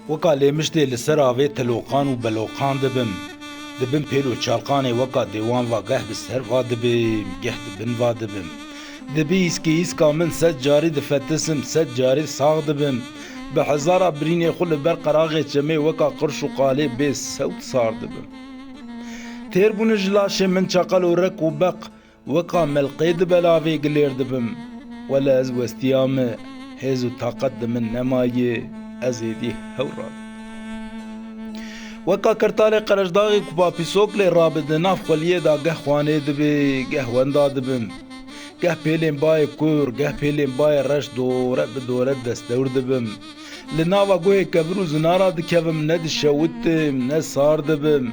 وەکا لێمشتێ لەسەر ئاوێ تەلۆقان و بەلۆقان دەبم دەبم پێل و چاڵقانێ وەکا دێوان وا گەه bi ser va dibim geh dibin va dibim dibî îskê îska min sed carî difetisim sed carî sağ dibim bi hezara birînê xwe li ber qeraxê çemê weka qirş û qalê bê sewt sar dibim têrbûnê ji laşê min çaqel û rek û beq weka melqê di belavê gilêr dibim wele ez westiya me hêz û taqet di min nemayê ez êdî hewra weka kirtalê qereşdaxê ku papîsok lê rabide nav xweliyê da geh xwanê dibê geh wenda dibim geh pêlên bayê kur geh pêlên bayê reş dore bi dore destewr dibim li nava guhê kevir û zinara dikevim ne dişewitim ne sar dibim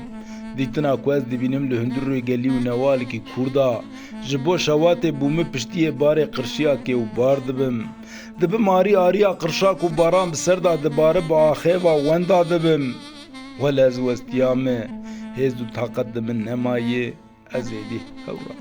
dîtina ku ez dibînim li hundirê gelî û newalekî Kurda ji bo şewatê bûme piştiyê barê qirşiyakê û bar dibim dibim arî ariya qirşak û baran bi ser da dibare bi axêva wenda dibim wele ez westiya me hêz û taqet di min nemayê ez êdî hewra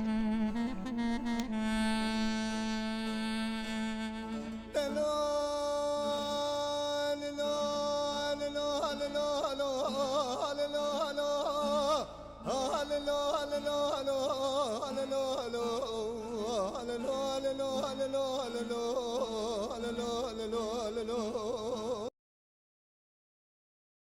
Hello.